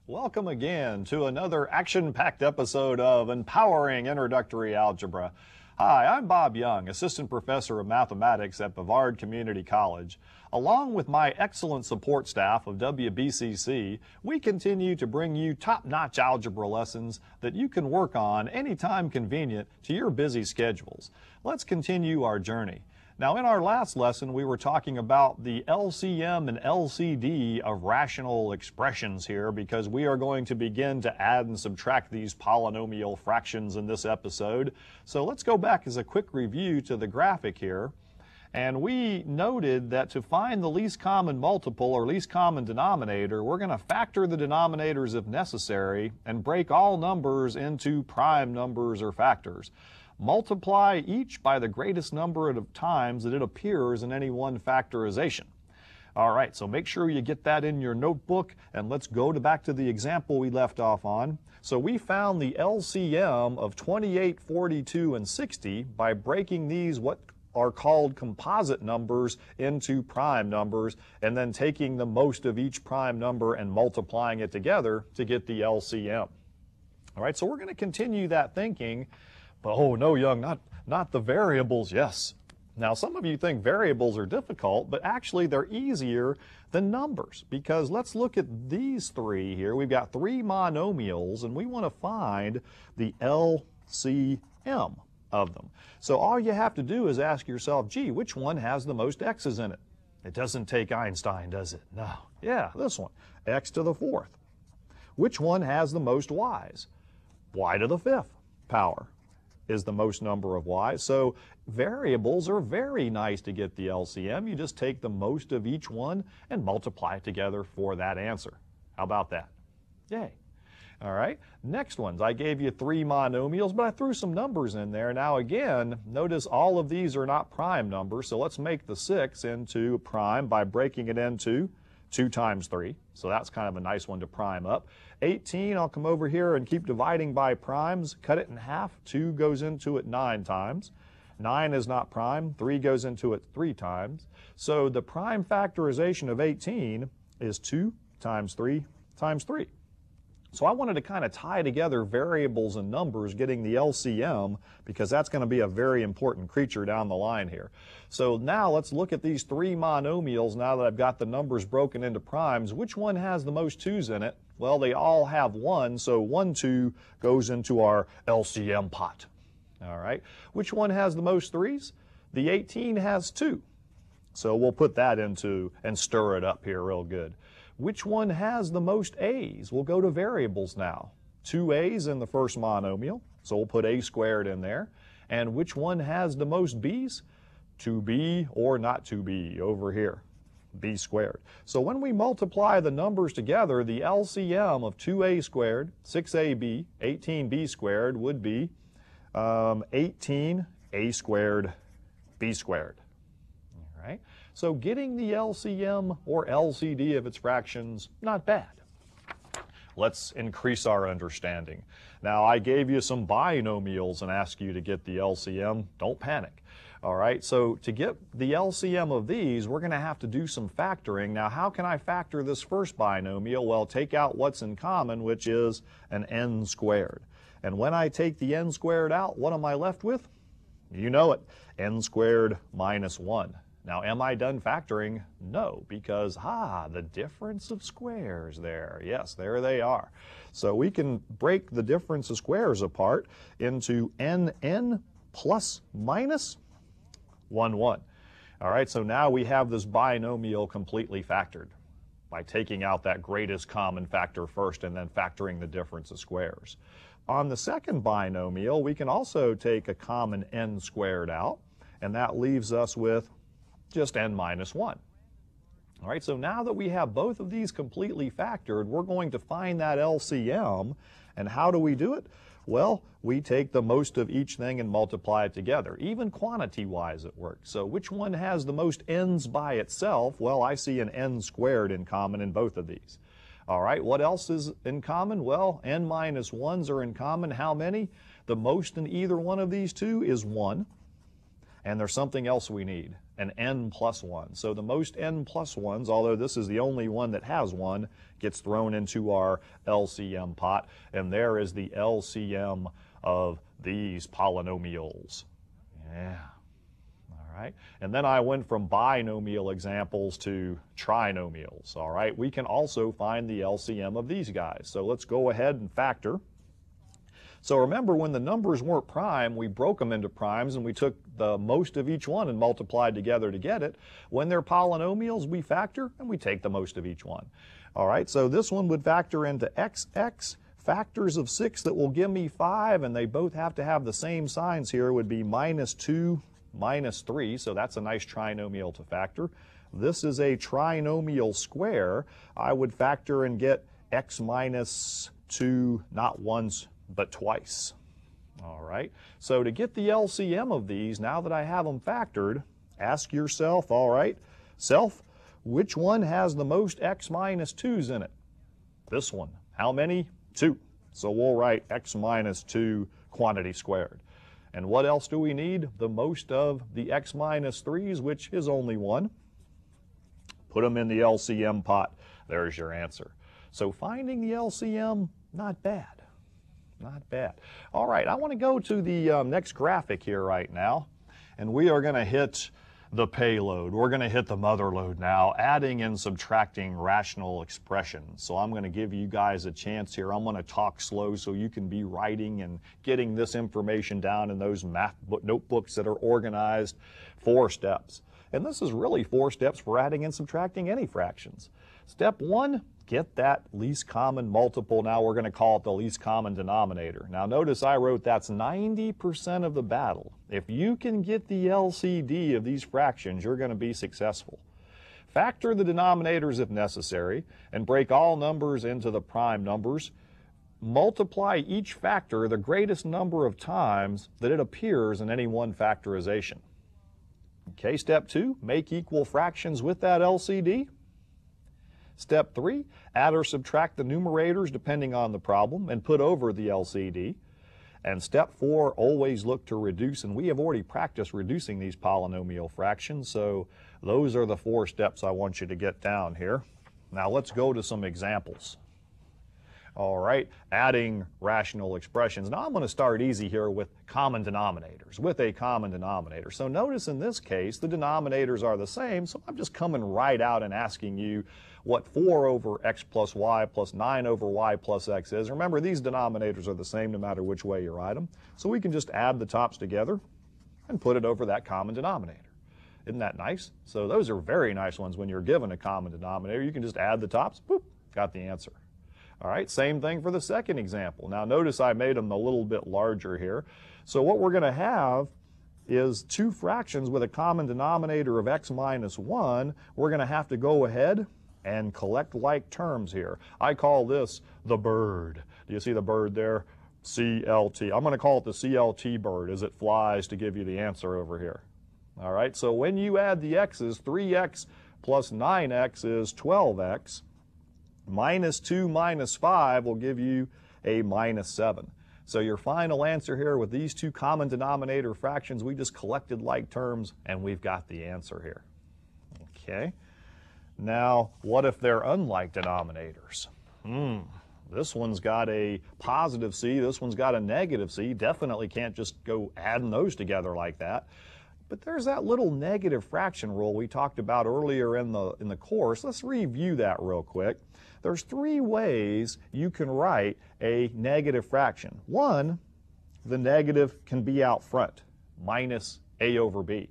Welcome again to another action-packed episode of Empowering Introductory Algebra. Hi, I'm Bob Young, Assistant Professor of Mathematics at Brevard Community College. Along with my excellent support staff of WBCC, we continue to bring you top-notch algebra lessons that you can work on anytime convenient to your busy schedules. Let's continue our journey. Now, in our last lesson, we were talking about the L.C.M. and L.C.D. of rational expressions here because we are going to begin to add and subtract these polynomial fractions in this episode. So let's go back as a quick review to the graphic here. And we noted that to find the least common multiple or least common denominator, we're going to factor the denominators if necessary and break all numbers into prime numbers or factors. Multiply each by the greatest number of times that it appears in any one factorization. All right, so make sure you get that in your notebook, and let's go back to the example we left off on. So we found the LCM of 28, 42, and 60 by breaking these what are called composite numbers into prime numbers, and then taking the most of each prime number and multiplying it together to get the LCM. All right, so we're going to continue that thinking. But, oh, no, Young, not the variables, yes. Now, some of you think variables are difficult, but actually they're easier than numbers because let's look at these three here. We've got three monomials, and we want to find the L.C.M. of them. So all you have to do is ask yourself, gee, which one has the most x's in it? It doesn't take Einstein, does it? No. Yeah, this one, x to the fourth. Which one has the most y's? Y to the fifth power is the most number of y's. So variables are very nice to get the LCM. You just take the most of each one and multiply it together for that answer. How about that? Yay. All right, next ones. I gave you three monomials, but I threw some numbers in there. Now again, notice all of these are not prime numbers, so let's make the 6 into prime by breaking it into 2 times 3. So that's kind of a nice one to prime up. 18, I'll come over here and keep dividing by primes, cut it in half. 2 goes into it 9 times. 9 is not prime. 3 goes into it 3 times. So the prime factorization of 18 is 2 times 3 times 3. So I wanted to kind of tie together variables and numbers, getting the LCM, because that's going to be a very important creature down the line here. So now let's look at these three monomials now that I've got the numbers broken into primes. Which one has the most 2's in it? Well, they all have 1, so 1, 2 goes into our LCM pot. All right. Which one has the most 3's? The 18 has 2. So we'll put that into and stir it up here real good. Which one has the most a's? We'll go to variables now. 2 a's in the first monomial, so we'll put a squared in there. And which one has the most b's? 2b or not 2b over here, b squared. So when we multiply the numbers together, the LCM of 2a squared, 6ab, 18b squared would be 18a squared, b squared. All right. So getting the LCM or L.C.D. of its fractions, not bad. Let's increase our understanding. Now, I gave you some binomials and asked you to get the LCM. Don't panic. All right, so to get the LCM of these, we're going to have to do some factoring. Now, how can I factor this first binomial? Well, take out what's in common, which is an n squared. And when I take the n squared out, what am I left with? You know it, n squared minus 1. Now, am I done factoring? No, because, the difference of squares there. Yes, there they are. So we can break the difference of squares apart into nn plus minus 1, 1. All right, so now we have this binomial completely factored by taking out that greatest common factor first and then factoring the difference of squares. On the second binomial, we can also take a common n squared out, and that leaves us with just n minus 1. All right, so now that we have both of these completely factored, we're going to find that LCM. And how do we do it? Well, we take the most of each thing and multiply it together. Even quantity-wise it works. So which one has the most n's by itself? Well, I see an n squared in common in both of these. All right, what else is in common? Well, n minus 1s are in common. How many? The most in either one of these two is 1. And there's something else we need, an n plus 1. So the most n plus 1s, although this is the only one that has 1, gets thrown into our L.C.M. pot. And there is the L.C.M. of these polynomials. Yeah. All right. And then I went from binomial examples to trinomials. All right. We can also find the L.C.M. of these guys. So let's go ahead and factor. So remember, when the numbers weren't prime, we broke them into primes and we took the most of each one and multiplied together to get it. When they're polynomials, we factor and we take the most of each one. All right, so this one would factor into xx, factors of 6 that will give me 5, and they both have to have the same signs here, would be minus 2, minus 3, so that's a nice trinomial to factor. This is a trinomial square. I would factor and get x minus 2, not once, but twice. All right, so to get the LCM of these, now that I have them factored, ask yourself, all right, self, which one has the most x minus 2's in it? This one. How many? 2. So we'll write x minus 2 quantity squared. And what else do we need? The most of the x minus 3's, which is only 1. Put them in the LCM pot. There's your answer. So finding the LCM, not bad. Not bad. All right, I want to go to the next graphic here right now, and we are going to hit the payload. We're going to hit the mother load now, adding and subtracting rational expressions. So I'm going to give you guys a chance here. I'm going to talk slow so you can be writing and getting this information down in those math notebooks that are organized 4 steps. And this is really 4 steps for adding and subtracting any fractions. Step 1, get that least common multiple. Now we're going to call it the least common denominator. Now notice I wrote that's 90% of the battle. If you can get the L.C.D. of these fractions, you're going to be successful. Factor the denominators if necessary, and break all numbers into the prime numbers. Multiply each factor the greatest number of times that it appears in any one factorization. Okay, step 2, make equal fractions with that L.C.D. Step 3, add or subtract the numerators depending on the problem and put over the L.C.D. And step 4, always look to reduce, and we have already practiced reducing these polynomial fractions, so those are the 4 steps I want you to get down here. Now let's go to some examples. All right, adding rational expressions. Now I'm going to start easy here with common denominators, with a common denominator. So notice in this case the denominators are the same, so I'm just coming right out and asking you what 4 over x plus y plus 9 over y plus x is. Remember, these denominators are the same no matter which way you write them. So we can just add the tops together and put it over that common denominator. Isn't that nice? So those are very nice ones when you're given a common denominator. You can just add the tops, boop, got the answer. All right, same thing for the second example. Now notice I made them a little bit larger here. So what we're going to have is 2 fractions with a common denominator of x minus 1. We're going to have to go ahead and collect like terms here. I call this the bird. Do you see the bird there? CLT. I'm going to call it the CLT bird as it flies to give you the answer over here. All right, so when you add the x's, 3x plus 9x is 12x. Minus 2 minus 5 will give you a minus 7. So your final answer here with these 2 common denominator fractions, we just collected like terms and we've got the answer here. Okay. Now, what if they're unlike denominators? This one's got a positive c, this one's got a negative c. Definitely can't just go adding those together like that. But there's that little negative fraction rule we talked about earlier in the course. Let's review that real quick. There's 3 ways you can write a negative fraction. 1, the negative can be out front, minus a over b.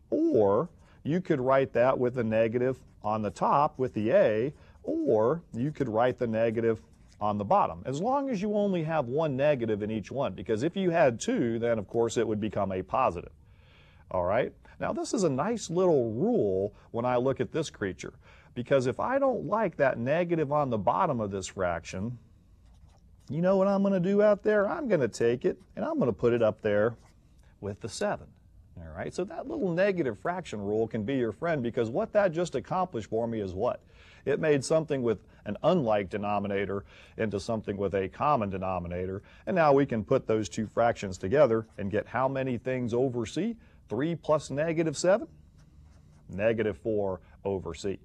Or you could write that with a negative on the top with the a, or you could write the negative on the bottom, as long as you only have 1 negative in each one, because if you had 2, then of course it would become a positive. All right, now this is a nice little rule when I look at this creature, because if I don't like that negative on the bottom of this fraction, you know what I'm going to do out there? I'm going to take it and I'm going to put it up there with the 7. All right, so that little negative fraction rule can be your friend, because what that just accomplished for me is what? It made something with an unlike denominator into something with a common denominator, and now we can put those two fractions together and get how many things over C? 3 plus negative 7? Negative 4 over C.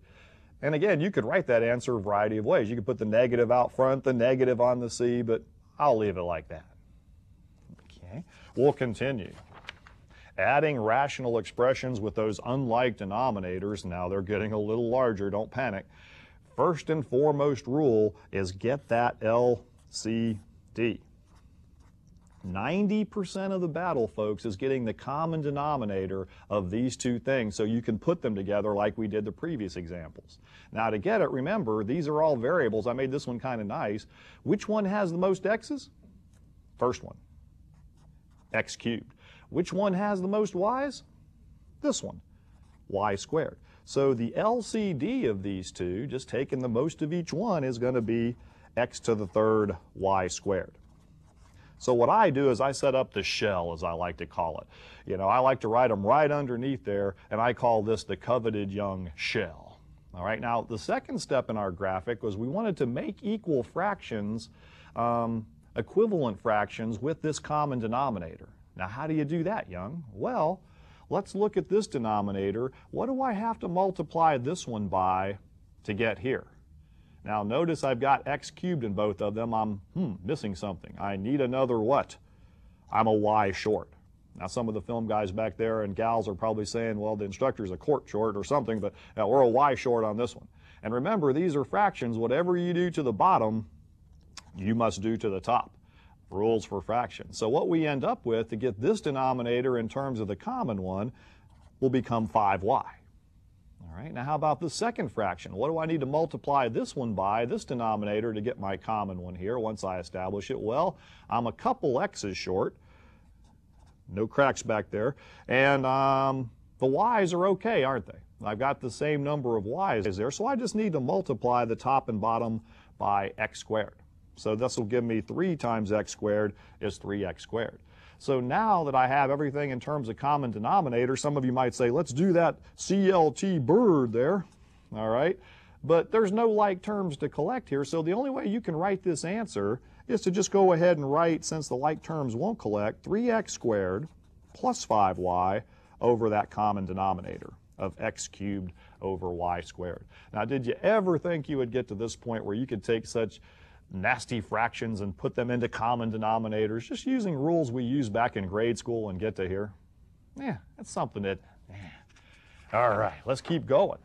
And again, you could write that answer a variety of ways. You could put the negative out front, the negative on the C, but I'll leave it like that. Okay, we'll continue. Adding rational expressions with those unlike denominators, now they're getting a little larger, don't panic. First and foremost rule is get that L.C.D. 90% of the battle, folks, is getting the common denominator of these two things so you can put them together like we did the previous examples. Now to get it, remember, these are all variables. I made this one kind of nice. Which one has the most x's? First one, x cubed. Which one has the most y's? This one, y squared. So the L.C.D. of these two, just taking the most of each one, is going to be x to the third y squared. So what I do is I set up the shell, as I like to call it. You know, I like to write them right underneath there, and I call this the coveted young shell. All right, now the second step in our graphic was we wanted to make equal fractions, equivalent fractions with this common denominator. Now, how do you do that, Young? Well, let's look at this denominator. What do I have to multiply this one by to get here? Now, notice I've got x cubed in both of them. I'm missing something. I need another what? I'm a y short. Now, some of the film guys back there and gals are probably saying, well, the instructor's a quart short or something, but we're a y short on this one. And remember, these are fractions. Whatever you do to the bottom, you must do to the top. Rules for fractions. So what we end up with to get this denominator in terms of the common one will become 5y. All right, now how about the second fraction? What do I need to multiply this one by, this denominator, to get my common one here once I establish it? Well, I'm a couple x's short. No cracks back there. And the y's are okay, aren't they? I've got the same number of y's there, so I just need to multiply the top and bottom by x squared. So this will give me 3 times x squared is 3x squared. So now that I have everything in terms of common denominator, some of you might say, let's do that CLT bird there, all right? But there's no like terms to collect here, so the only way you can write this answer is to just go ahead and write, since the like terms won't collect, 3x squared plus 5y over that common denominator of x cubed over y squared. Now, did you ever think you would get to this point where you could take such nasty fractions and put them into common denominators, just using rules we used back in grade school, and get to here? Yeah, that's something that, All right, let's keep going.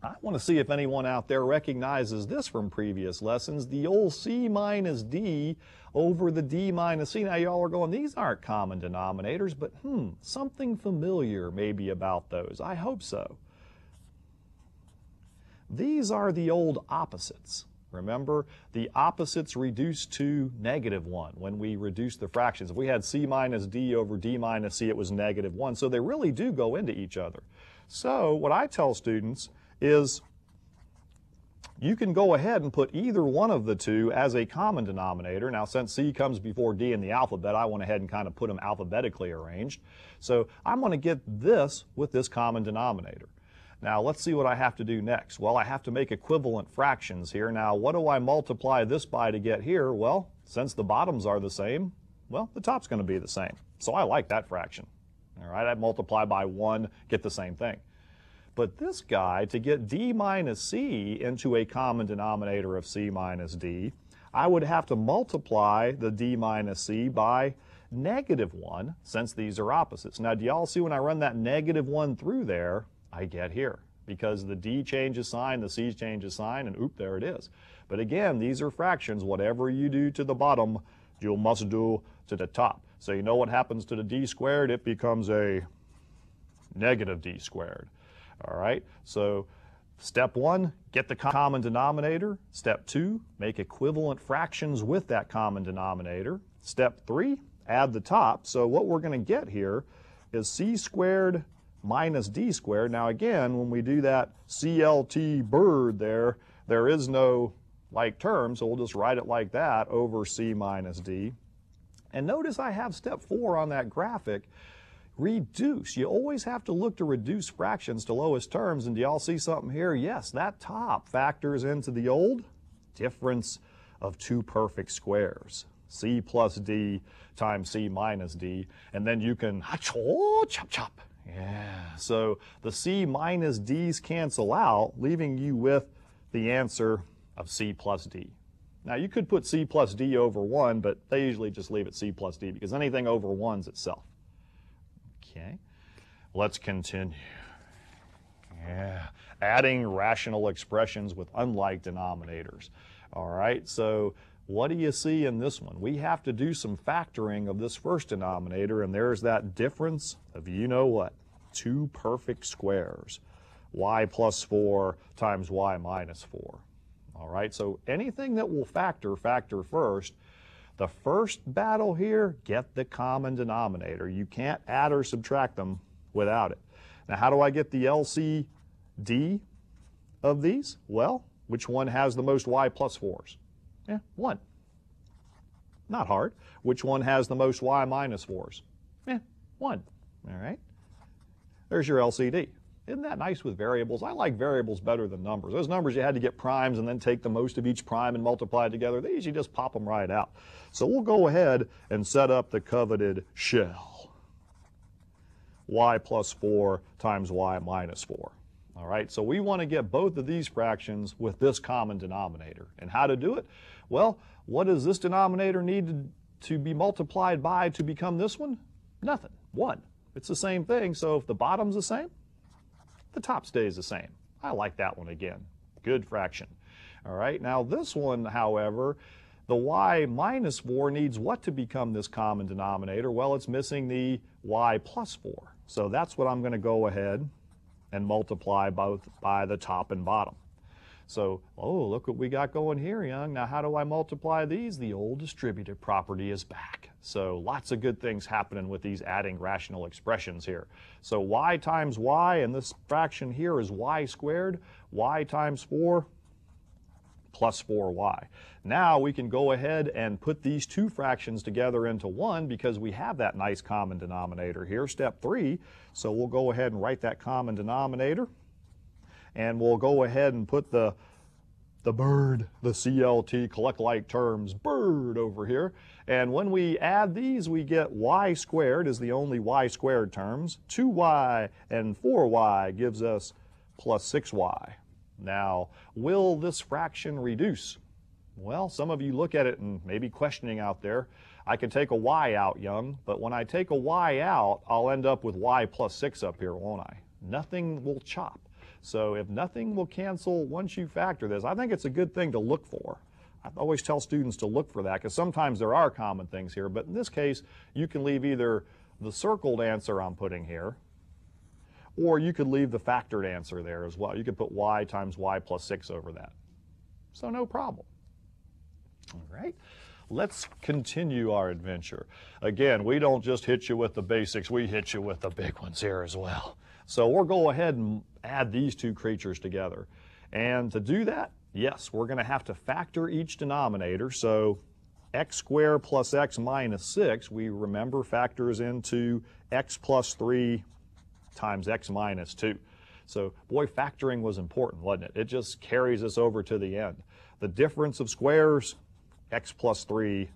I want to see if anyone out there recognizes this from previous lessons, the old C minus D over the D minus C. Now y'all are going, these aren't common denominators, but something familiar maybe about those. I hope so. These are the old opposites. Remember, the opposites reduce to -1 when we reduce the fractions. If we had C minus D over D minus C, it was -1. So they really do go into each other. So what I tell students is you can go ahead and put either one of the two as a common denominator. Now, since C comes before D in the alphabet, I went ahead and kind of put them alphabetically arranged. So I'm going to get this with this common denominator. Now, let's see what I have to do next. Well, I have to make equivalent fractions here. Now, what do I multiply this by to get here? Well, since the bottoms are the same, well, the top's going to be the same. So I like that fraction. All right, I multiply by 1, get the same thing. But this guy, to get D minus C into a common denominator of C minus D, I would have to multiply the D minus C by -1, since these are opposites. Now, do y'all see when I run that -1 through there, I get here, because the D changes sign, the C changes sign, and oop, there it is. But again, these are fractions. Whatever you do to the bottom, you must do to the top. So you know what happens to the D squared? It becomes a -D squared. All right, so step 1, get the common denominator. Step 2, make equivalent fractions with that common denominator. Step 3, add the top. So what we're going to get here is C squared minus D squared. Now again, when we do that CLT bird there is no like term, so we'll just write it like that over C minus D. And notice I have step 4 on that graphic. reduce. You always have to look to reduce fractions to lowest terms. And do y'all see something here? Yes, that top factors into the old difference of two perfect squares. C plus D times C minus D. And then you can chop chop. Yeah, so the C minus D's cancel out, leaving you with the answer of C plus D. Now you could put C plus D over 1, but they usually just leave it C plus D because anything over 1's itself. Okay, let's continue. Yeah, adding rational expressions with unlike denominators. All right, so what do you see in this one? We have to do some factoring of this first denominator, and there's that difference of you know what? Two perfect squares. Y plus 4 times y minus 4. All right, so anything that will factor first. The first battle here, get the common denominator. You can't add or subtract them without it. Now, how do I get the L.C.D of these? Well, which one has the most y plus 4s? Yeah, 1. Not hard. Which one has the most y minus 4s? Yeah, 1. All right. There's your L.C.D. Isn't that nice with variables? I like variables better than numbers. Those numbers you had to get primes and then take the most of each prime and multiply it together. These you just pop them right out. So we'll go ahead and set up the coveted shell. Y plus 4 times y minus 4. All right, so we want to get both of these fractions with this common denominator. And how to do it? Well, what does this denominator need to be multiplied by to become this one? Nothing. 1. It's the same thing, so if the bottom's the same, the top stays the same. I like that one again. Good fraction. All right, now this one, however, the y minus 4 needs what to become this common denominator? Well, it's missing the y plus 4. So that's what I'm going to go ahead and multiply both by the top and bottom. So, oh, look what we got going here, Young. Now, how do I multiply these? The old distributive property is back. So lots of good things happening with these adding rational expressions here. So y times y, and this fraction here is y squared. Y times 4 plus 4y. Now we can go ahead and put these two fractions together into one because we have that nice common denominator here, step 3. So we'll go ahead and write that common denominator. And we'll go ahead and put the bird, the CLT, collect like terms, bird over here. And when we add these, we get y squared is the only y squared terms. 2y and 4y gives us plus 6y. Now, will this fraction reduce? Well, some of you look at it and maybe questioning out there. I could take a y out, Young, but when I take a y out, I'll end up with y plus 6 up here, won't I? Nothing will chop. So if nothing will cancel once you factor this, I think it's a good thing to look for. I always tell students to look for that because sometimes there are common things here, but in this case, you can leave either the circled answer I'm putting here, or you could leave the factored answer there as well. You could put y times y plus 6 over that. So no problem. All right, let's continue our adventure. Again, we don't just hit you with the basics, we hit you with the big ones here as well. So we'll go ahead and add these two creatures together. And to do that, yes, we're going to have to factor each denominator. So x squared plus x minus 6, we remember factors into x plus 3 times x minus 2. So, boy, factoring was important, wasn't it? It just carries us over to the end. The difference of squares, x plus 3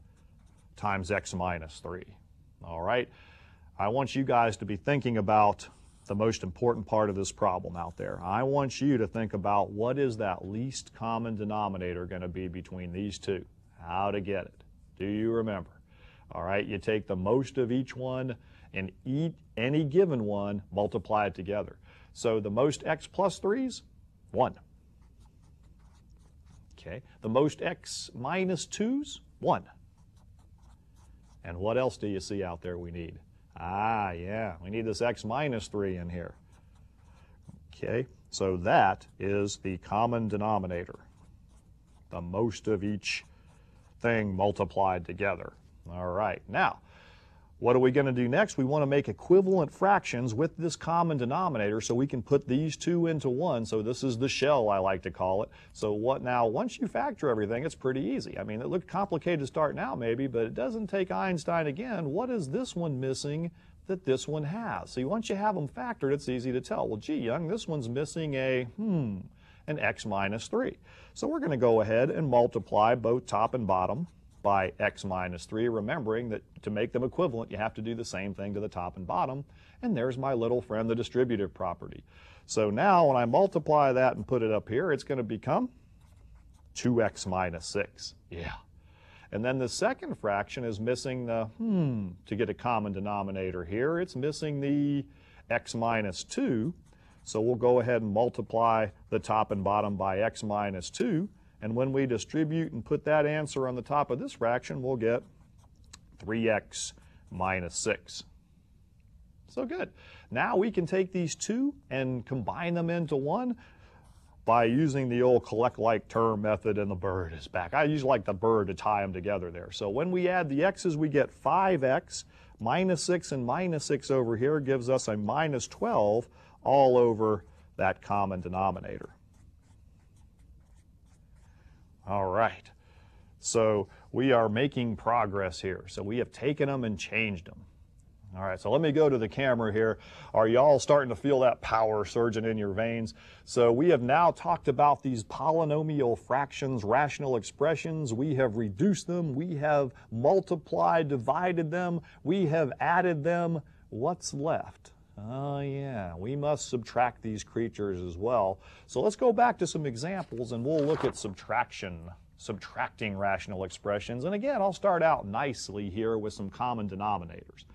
times x minus 3. All right? I want you guys to be thinking about the most important part of this problem out there. I want you to think about what is that least common denominator going to be between these two. How to get it. Do you remember? All right, you take the most of each one and any given one, multiply it together. So the most x plus 3's, 1. Okay, the most x minus 2's, 1. And what else do you see out there we need? Ah, yeah, we need this x minus 3 in here. Okay, so that is the common denominator, the most of each thing multiplied together. All right, now, what are we going to do next? We want to make equivalent fractions with this common denominator so we can put these two into one. So this is the shell, I like to call it. So what now, once you factor everything, it's pretty easy. I mean, it looked complicated to start now maybe, but it doesn't take Einstein again. What is this one missing that this one has. See, once you have them factored, it's easy to tell. Well, gee, Young, this one's missing an x minus 3. So we're going to go ahead and multiply both top and bottom by x minus 3, remembering that to make them equivalent, you have to do the same thing to the top and bottom. And there's my little friend, the distributive property. So now when I multiply that and put it up here, it's going to become 2x minus 6. Yeah. And then the second fraction is missing the, to get a common denominator here, it's missing the x minus 2. So we'll go ahead and multiply the top and bottom by x minus 2. And when we distribute and put that answer on the top of this fraction, we'll get 3x minus 6. So good. Now we can take these two and combine them into one by using the old collect like term method, and the bird is back. I usually like the bird to tie them together there. So when we add the x's, we get 5x minus 6, and minus 6 over here gives us a minus 12 all over that common denominator. All right. So we are making progress here. So we have taken them and changed them. All right, so let me go to the camera here. Are y'all starting to feel that power surging in your veins? So we have now talked about these polynomial fractions, rational expressions. We have reduced them. We have multiplied, divided them. We have added them. What's left? Oh yeah, we must subtract these creatures as well. So let's go back to some examples and we'll look at subtracting rational expressions. And again, I'll start out nicely here with some common denominators.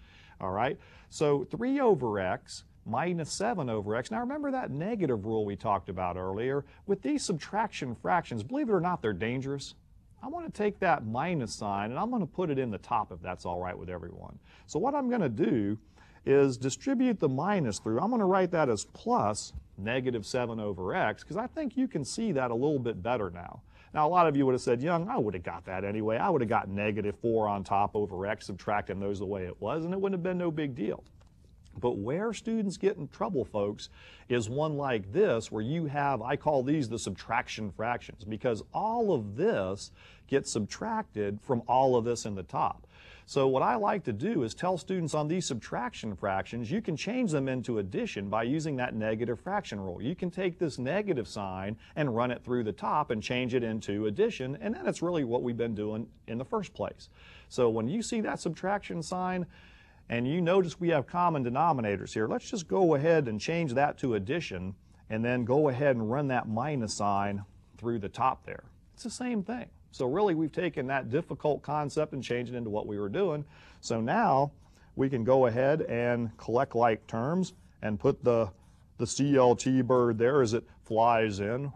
All right, so 3 over x minus 7 over x. Now remember that negative rule we talked about earlier? With these subtraction fractions, believe it or not, they're dangerous. I want to take that minus sign and I'm going to put it in the top if that's all right with everyone. So what I'm going to do is distribute the minus through. I'm going to write that as plus negative 7 over x because I think you can see that a little bit better now. Now, a lot of you would have said, Young, I would have got that anyway. I would have got negative 4 on top over x, subtracting those the way it was, and it wouldn't have been no big deal. But where students get in trouble, folks, is one like this where you have, I call these the subtraction fractions, because all of this gets subtracted from all of this in the top. So what I like to do is tell students on these subtraction fractions, you can change them into addition by using that negative fraction rule. You can take this negative sign and run it through the top and change it into addition, and then it's really what we've been doing in the first place. So when you see that subtraction sign, and you notice we have common denominators here, let's just go ahead and change that to addition, and then go ahead and run that minus sign through the top there. It's the same thing. So really we've taken that difficult concept and changed it into what we were doing. So now we can go ahead and collect like terms and put the CLT bird there as it flies in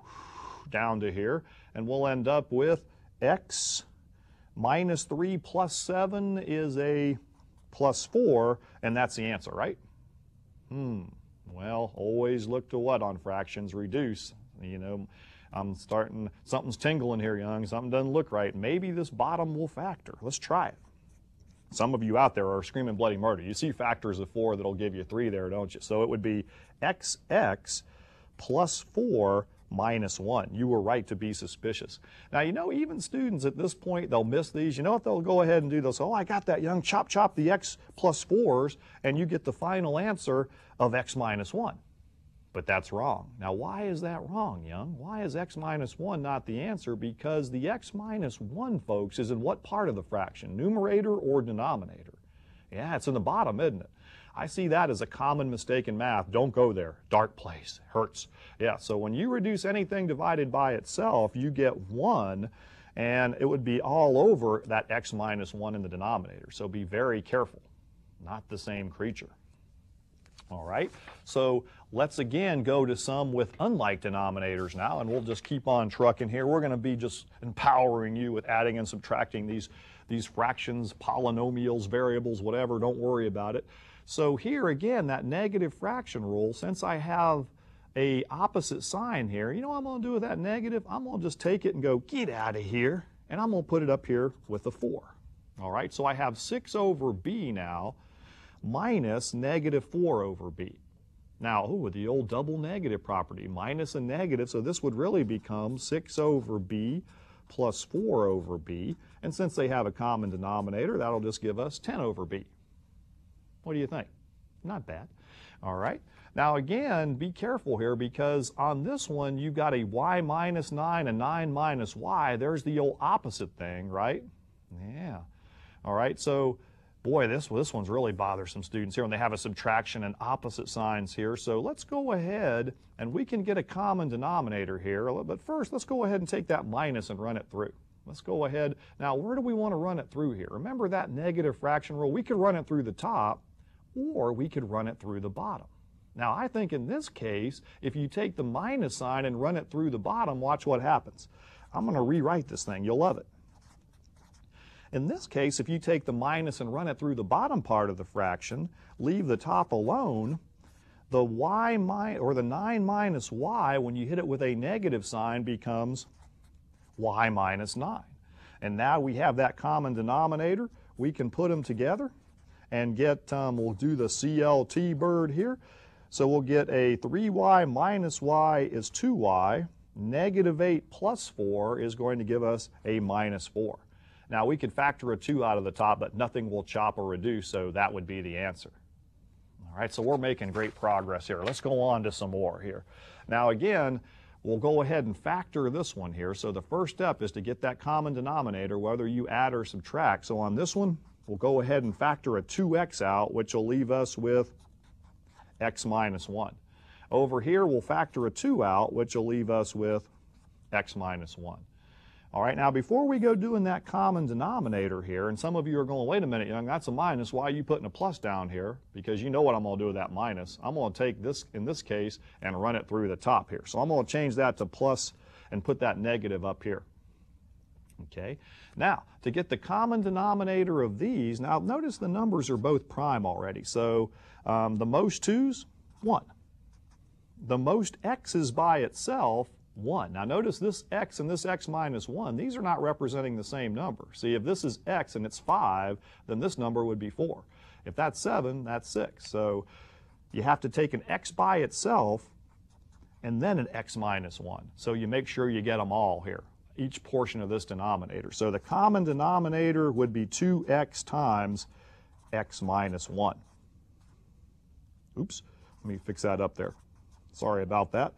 down to here. And we'll end up with x minus 3 plus 7 is a plus 4, and that's the answer, right? Well, always look to what on fractions? Reduce. You know, something's tingling here, Young. Something doesn't look right. Maybe this bottom will factor. Let's try it. Some of you out there are screaming bloody murder. You see factors of 4 that'll give you 3 there, don't you? So it would be xx plus 4 minus 1. You were right to be suspicious. Now, you know, even students at this point, they'll miss these. You know what they'll go ahead and do? They'll say, oh, I got that, Young. Chop the x plus 4s, and you get the final answer of x minus 1. But that's wrong. Now, why is that wrong, Young? Why is x minus 1 not the answer? Because the x minus 1, folks, is in what part of the fraction? Numerator or denominator? Yeah, it's in the bottom, isn't it? I see that as a common mistake in math. Don't go there. Dark place. Hurts. Yeah, so when you reduce anything divided by itself, you get 1, and it would be all over that x minus 1 in the denominator. So be very careful. Not the same creature. All right, so let's again go to some with unlike denominators now, and we'll just keep on trucking here. We're going to be just empowering you with adding and subtracting these fractions, polynomials, variables, whatever. Don't worry about it. So here again, that negative fraction rule, since I have a opposite sign here, you know what I'm going to do with that negative? I'm going to just take it and go, get out of here, and I'm going to put it up here with a 4. All right, so I have 6 over b now, minus negative 4 over b. Now, with the old double negative property, minus a negative, so this would really become 6 over b plus 4 over b. And since they have a common denominator, that'll just give us 10 over b. What do you think? Not bad. All right. Now again, be careful here because on this one you've got a y minus 9 and 9 minus y. There's the old opposite thing, right? Yeah. All right, so boy, this one's really bothersome students here when they have a subtraction and opposite signs here. So let's go ahead and we can get a common denominator here. But first, let's go ahead and take that minus and run it through. Let's go ahead. Now, where do we want to run it through here? Remember that negative fraction rule? We could run it through the top or we could run it through the bottom. Now, I think in this case, if you take the minus sign and run it through the bottom, watch what happens. I'm going to rewrite this thing. You'll love it. In this case, if you take the minus and run it through the bottom part of the fraction, leave the top alone, the the 9 minus y, when you hit it with a negative sign, becomes y minus 9. And now we have that common denominator. We can put them together and get, we'll do the CLT bird here. So we'll get a 3y minus y is 2y. Negative 8 plus 4 is going to give us a minus 4. Now we could factor a 2 out of the top, but nothing will chop or reduce, so that would be the answer. All right, so we're making great progress here. Let's go on to some more here. Now again, we'll go ahead and factor this one here. So the first step is to get that common denominator, whether you add or subtract. So on this one, we'll go ahead and factor a 2x out, which will leave us with x minus 1. Over here, we'll factor a 2 out, which will leave us with x minus 1. All right, now before we go doing that common denominator here, and some of you are going, wait a minute, Young, that's a minus. Why are you putting a plus down here? Because you know what I'm going to do with that minus. I'm going to take this, in this case, and run it through the top here. So I'm going to change that to plus and put that negative up here. Okay, now to get the common denominator of these, now notice the numbers are both prime already. So the most 2's, 1. The most x's by itself, 1. Now notice this x and this x minus 1, these are not representing the same number. See, if this is x and it's 5, then this number would be 4. If that's 7, that's 6. So you have to take an x by itself and then an x minus 1. So you make sure you get them all here, each portion of this denominator. So the common denominator would be 2x times x minus 1. Oops, let me fix that up there. Sorry about that.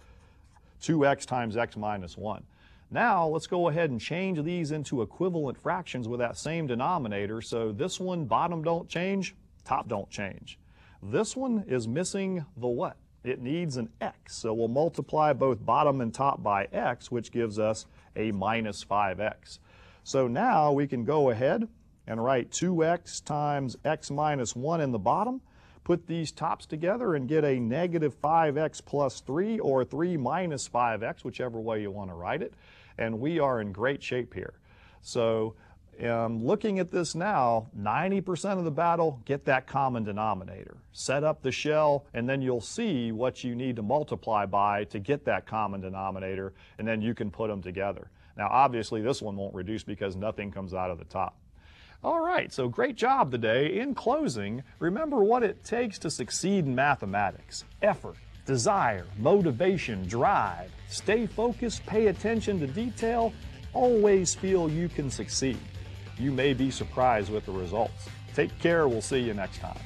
2x times x minus 1. Now let's go ahead and change these into equivalent fractions with that same denominator. So this one, bottom don't change, top don't change. This one is missing the what? It needs an x. So we'll multiply both bottom and top by x, which gives us a minus 5x. So now we can go ahead and write 2x times x minus 1 in the bottom. Put these tops together and get a negative 5x plus 3 or 3 minus 5x, whichever way you want to write it. And we are in great shape here. So looking at this now, 90% of the battle, get that common denominator. Set up the shell, and then you'll see what you need to multiply by to get that common denominator, and then you can put them together. Now, obviously, this one won't reduce because nothing comes out of the top. All right, so great job today. In closing, remember what it takes to succeed in mathematics. Effort, desire, motivation, drive. Stay focused, pay attention to detail, always feel you can succeed. You may be surprised with the results. Take care, we'll see you next time.